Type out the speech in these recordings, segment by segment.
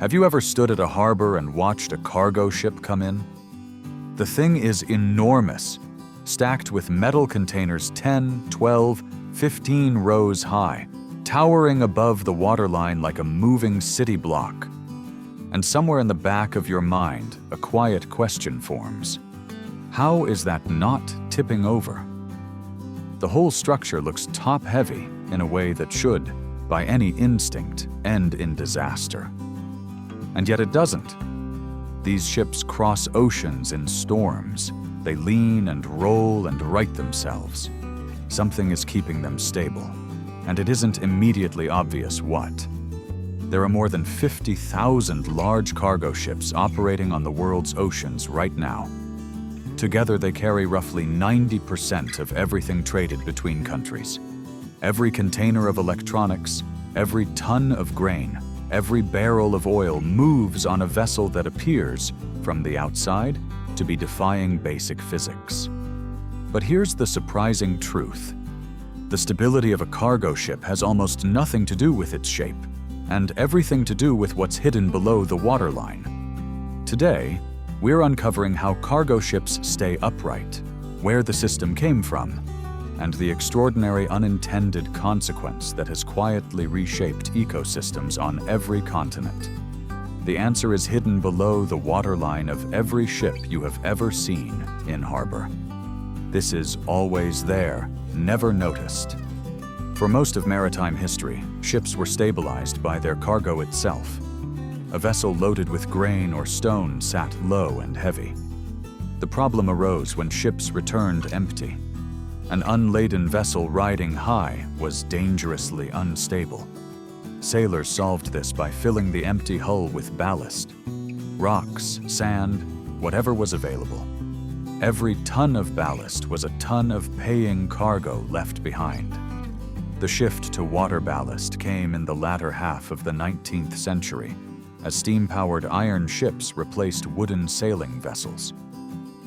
Have you ever stood at a harbor and watched a cargo ship come in? The thing is enormous, stacked with metal containers 10, 12, 15 rows high, towering above the waterline like a moving city block. And somewhere in the back of your mind, a quiet question forms. How is that not tipping over? The whole structure looks top-heavy in a way that should, by any instinct, end in disaster. And yet it doesn't. These ships cross oceans in storms. They lean and roll and right themselves. Something is keeping them stable, and it isn't immediately obvious what. There are more than 50,000 large cargo ships operating on the world's oceans right now. Together, they carry roughly 90% of everything traded between countries. Every container of electronics, every ton of grain, every barrel of oil moves on a vessel that appears, from the outside, to be defying basic physics. But here's the surprising truth. The stability of a cargo ship has almost nothing to do with its shape, and everything to do with what's hidden below the waterline. Today, we're uncovering how cargo ships stay upright, where the system came from, and the extraordinary unintended consequence that has quietly reshaped ecosystems on every continent. The answer is hidden below the waterline of every ship you have ever seen in harbor. This is always there, never noticed. For most of maritime history, ships were stabilized by their cargo itself. A vessel loaded with grain or stone sat low and heavy. The problem arose when ships returned empty. An unladen vessel riding high was dangerously unstable. Sailors solved this by filling the empty hull with ballast. Rocks, sand, whatever was available. Every ton of ballast was a ton of paying cargo left behind. The shift to water ballast came in the latter half of the 19th century, as steam-powered iron ships replaced wooden sailing vessels.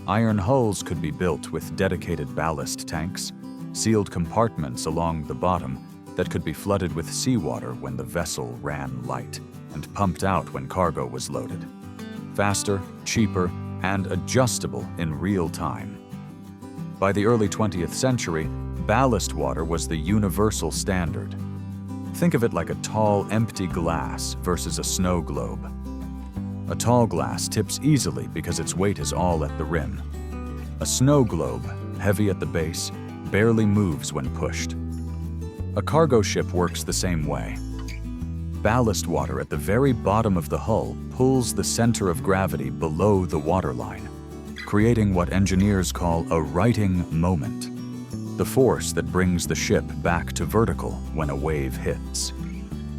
Iron hulls could be built with dedicated ballast tanks, sealed compartments along the bottom that could be flooded with seawater when the vessel ran light, and pumped out when cargo was loaded. Faster, cheaper, and adjustable in real time. By the early 20th century, ballast water was the universal standard. Think of it like a tall, empty glass versus a snow globe. A tall glass tips easily because its weight is all at the rim. A snow globe, heavy at the base, barely moves when pushed. A cargo ship works the same way. Ballast water at the very bottom of the hull pulls the center of gravity below the waterline, creating what engineers call a righting moment, the force that brings the ship back to vertical when a wave hits,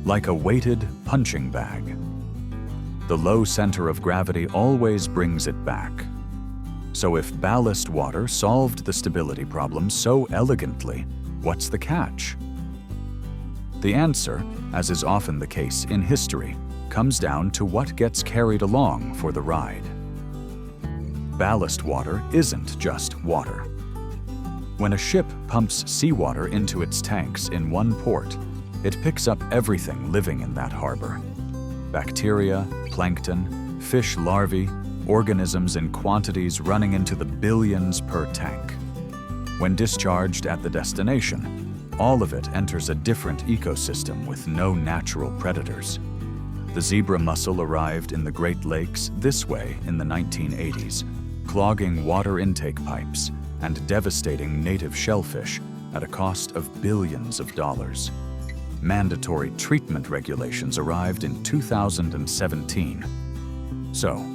like a weighted punching bag. The low center of gravity always brings it back. So if ballast water solved the stability problem so elegantly, what's the catch? The answer, as is often the case in history, comes down to what gets carried along for the ride. Ballast water isn't just water. When a ship pumps seawater into its tanks in one port, it picks up everything living in that harbor. Bacteria, plankton, fish larvae, organisms in quantities running into the billions per tank. When discharged at the destination, all of it enters a different ecosystem with no natural predators. The zebra mussel arrived in the Great Lakes this way in the 1980s, clogging water intake pipes and devastating native shellfish at a cost of billions of dollars. Mandatory treatment regulations arrived in 2017. So,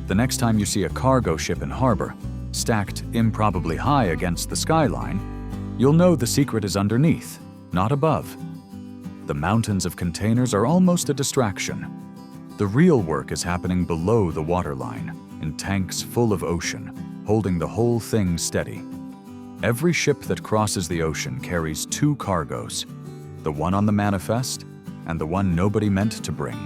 the next time you see a cargo ship in harbor, stacked improbably high against the skyline, you'll know the secret is underneath, not above. The mountains of containers are almost a distraction. The real work is happening below the waterline, in tanks full of ocean, holding the whole thing steady. Every ship that crosses the ocean carries two cargoes, the one on the manifest and the one nobody meant to bring.